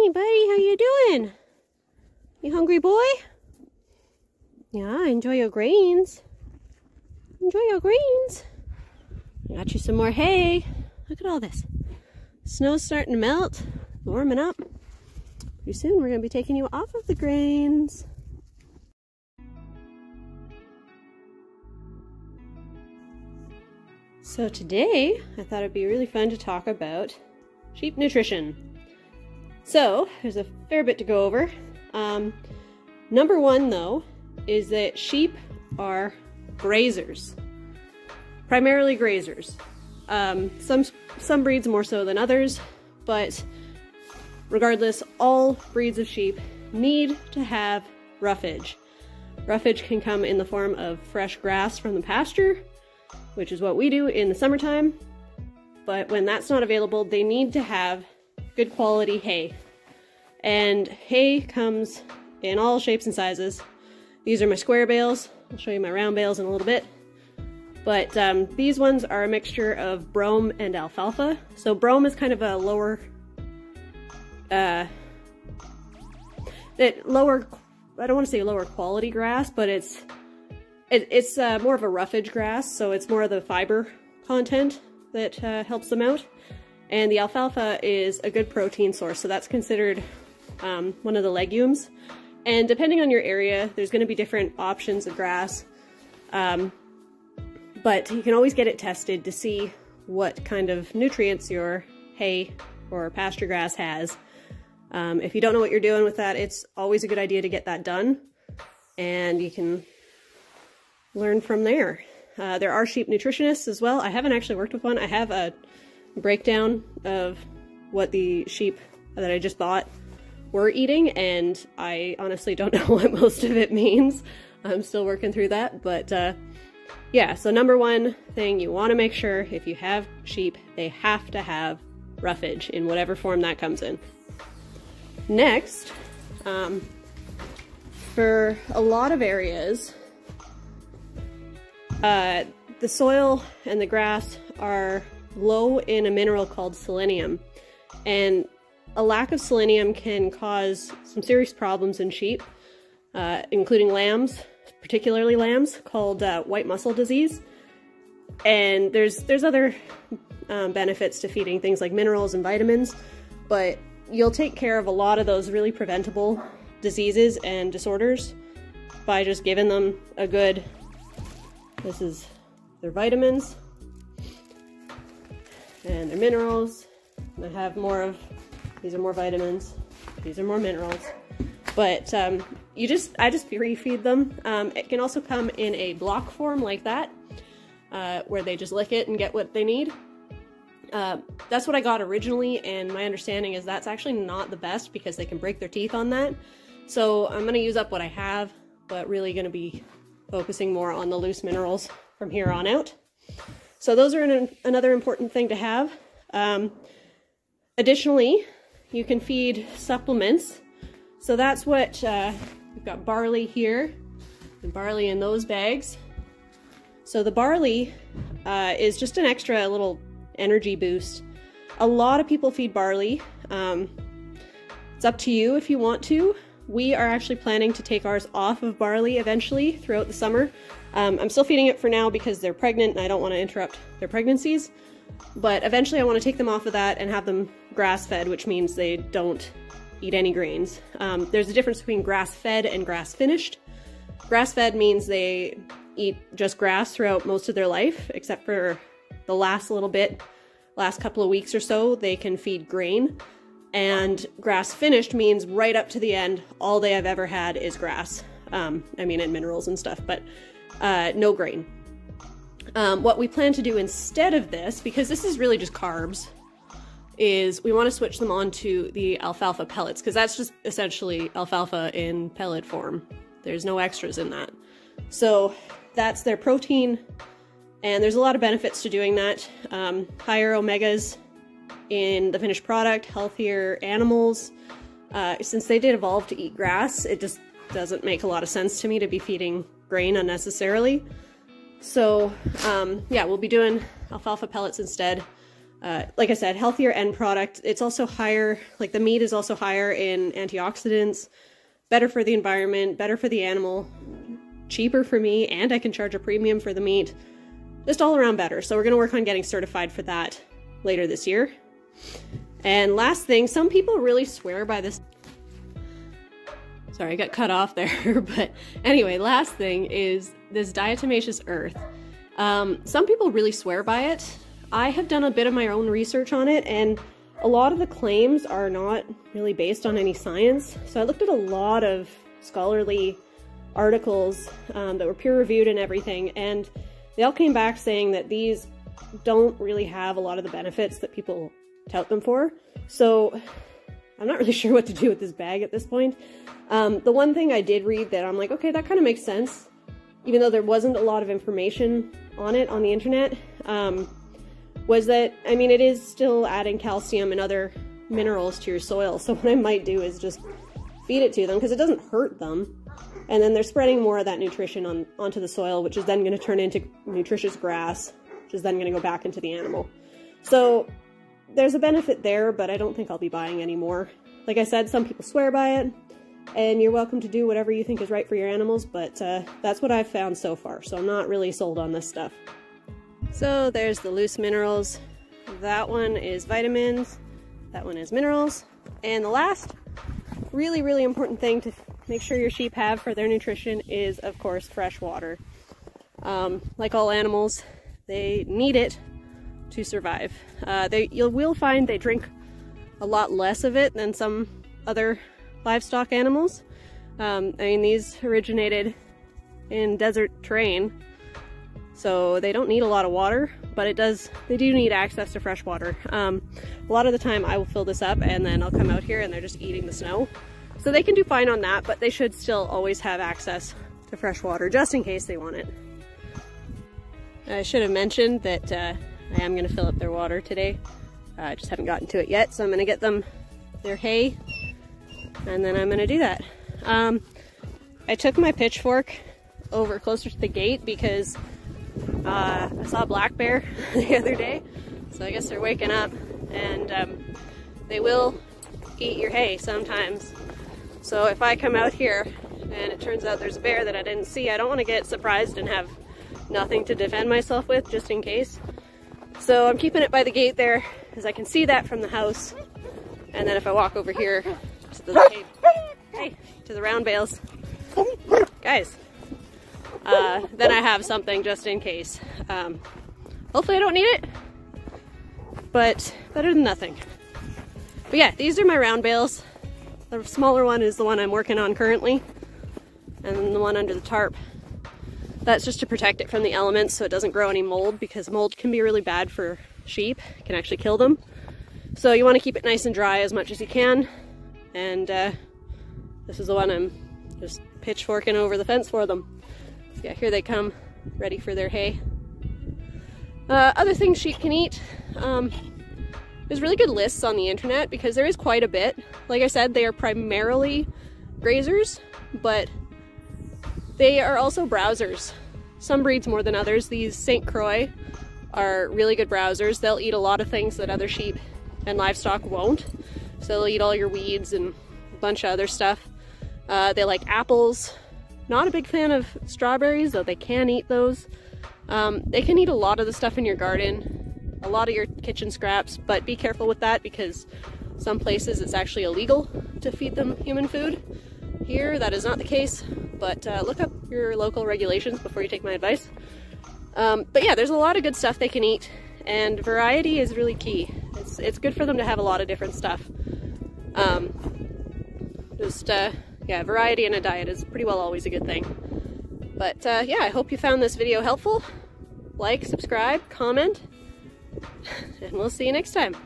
Hey buddy, how you doing? You hungry boy? Yeah, enjoy your grains. Enjoy your grains. Got you some more hay. Look at all this. Snow's starting to melt, warming up. Pretty soon we're going to be taking you off of the grains. So today, I thought it'd be really fun to talk about sheep nutrition. So, there's a fair bit to go over. Number one, though, is that sheep are grazers. Primarily grazers. Some breeds more so than others, but regardless, all breeds of sheep need to have roughage. Roughage can come in the form of fresh grass from the pasture, which is what we do in the summertime, but when that's not available, they need to have good quality hay. And hay comes in all shapes and sizes. These are my square bales. I'll show you my round bales in a little bit. But these ones are a mixture of brome and alfalfa. So brome is kind of a lower, I don't want to say lower quality grass, but it's more of a roughage grass, so it's more of the fiber content that helps them out. And the alfalfa is a good protein source, so that's considered one of the legumes. And depending on your area, there's going to be different options of grass. But you can always get it tested to see what kind of nutrients your hay or pasture grass has. If you don't know what you're doing with that, it's always a good idea to get that done, and you can learn from there. There are sheep nutritionists as well. I haven't actually worked with one. I have a breakdown of what the sheep that I just bought were eating, and I honestly don't know what most of it means. I'm still working through that, but yeah, so number one thing, you want to make sure if you have sheep, they have to have roughage in whatever form that comes in. Next, for a lot of areas, the soil and the grass are low in a mineral called selenium, and a lack of selenium can cause some serious problems in sheep, including lambs, particularly lambs, called white muscle disease. And there's other benefits to feeding things like minerals and vitamins, but you'll take care of a lot of those really preventable diseases and disorders by just giving them a good, this is their vitamins and their minerals. And I have more of, these are more vitamins, these are more minerals. But I just refeed them. It can also come in a block form like that, where they just lick it and get what they need. That's what I got originally, and my understanding is that's actually not the best because they can break their teeth on that. So I'm going to use up what I have, but really going to be focusing more on the loose minerals from here on out. So those are another important thing to have. Additionally, you can feed supplements. So that's what, we've got barley here, and barley in those bags. So the barley is just an extra little energy boost. A lot of people feed barley. It's up to you if you want to. We are actually planning to take ours off of barley eventually throughout the summer. I'm still feeding it for now because they're pregnant and I don't want to interrupt their pregnancies. But eventually I want to take them off of that and have them grass-fed, which means they don't eat any grains. There's a difference between grass-fed and grass-finished. Grass-fed means they eat just grass throughout most of their life, except for the last little bit, last couple of weeks or so, they can feed grain. And grass-finished means right up to the end, all they have ever had is grass. I mean, and minerals and stuff, but no grain. What we plan to do instead of this, because this is really just carbs, is we want to switch them onto the alfalfa pellets, because that's just essentially alfalfa in pellet form. There's no extras in that. So that's their protein, and there's a lot of benefits to doing that. Higher omegas in the finished product, healthier animals. Since they did evolve to eat grass, it just doesn't make a lot of sense to me to be feeding grain unnecessarily. So yeah, we'll be doing alfalfa pellets instead. like I said, healthier end product. It's also higher, like the meat is also higher in antioxidants, better for the environment, better for the animal, cheaper for me, and I can charge a premium for the meat. Just all around better. So we're going to work on getting certified for that later this year. And last thing, some people really swear by this. Sorry, I got cut off there. But anyway, last thing is this diatomaceous earth. Some people really swear by it. I have done a bit of my own research on it, and a lot of the claims are not really based on any science. So I looked at a lot of scholarly articles that were peer-reviewed and everything, and they all came back saying that these don't really have a lot of the benefits that people tout them for. So I'm not really sure what to do with this bag at this point. The one thing I did read that I'm like, okay, that kind of makes sense, even though there wasn't a lot of information on it on the internet, was that, I mean, it is still adding calcium and other minerals to your soil. So what I might do is just feed it to them, because it doesn't hurt them. And then they're spreading more of that nutrition onto the soil, which is then going to turn into nutritious grass, which is then going to go back into the animal. So there's a benefit there, but I don't think I'll be buying any more. Like I said, some people swear by it, and you're welcome to do whatever you think is right for your animals, but that's what I've found so far, so I'm not really sold on this stuff. So there's the loose minerals. That one is vitamins, that one is minerals, and the last really, really important thing to make sure your sheep have for their nutrition is, of course, fresh water. Like all animals, they need it to survive. You will find they drink a lot less of it than some other livestock animals. I mean, these originated in desert terrain, so they don't need a lot of water, but they do need access to fresh water. A lot of the time I will fill this up and then I'll come out here and they're just eating the snow. So they can do fine on that, but they should still always have access to fresh water, just in case they want it. I should have mentioned that I am going to fill up their water today. I just haven't gotten to it yet, so I'm going to get them their hay, and then I'm going to do that. I took my pitchfork over closer to the gate because I saw a black bear the other day, so I guess they're waking up, and they will eat your hay sometimes. So if I come out here and it turns out there's a bear that I didn't see, I don't want to get surprised and have nothing to defend myself with, just in case. So I'm keeping it by the gate there, because I can see that from the house. And then if I walk over here to the round bales, guys, then I have something just in case. Hopefully I don't need it, but better than nothing. But yeah, these are my round bales. The smaller one is the one I'm working on currently, and then the one under the tarp. That's just to protect it from the elements so it doesn't grow any mold, because mold can be really bad for sheep. It can actually kill them. So you want to keep it nice and dry as much as you can. And this is the one I'm just pitchforking over the fence for them. So yeah, here they come, ready for their hay. Other things sheep can eat. There's really good lists on the internet, because there is quite a bit. Like I said, they are primarily grazers, but they are also browsers. Some breeds more than others. These St. Croix are really good browsers. They'll eat a lot of things that other sheep and livestock won't. So they'll eat all your weeds and a bunch of other stuff. They like apples. Not a big fan of strawberries, though they can eat those. They can eat a lot of the stuff in your garden, a lot of your kitchen scraps, but be careful with that, because some places it's actually illegal to feed them human food. Here, that is not the case, but look up your local regulations before you take my advice. But yeah, there's a lot of good stuff they can eat, and variety is really key. It's good for them to have a lot of different stuff. Yeah, variety in a diet is pretty well always a good thing. But yeah, I hope you found this video helpful. Like, subscribe, comment, and we'll see you next time.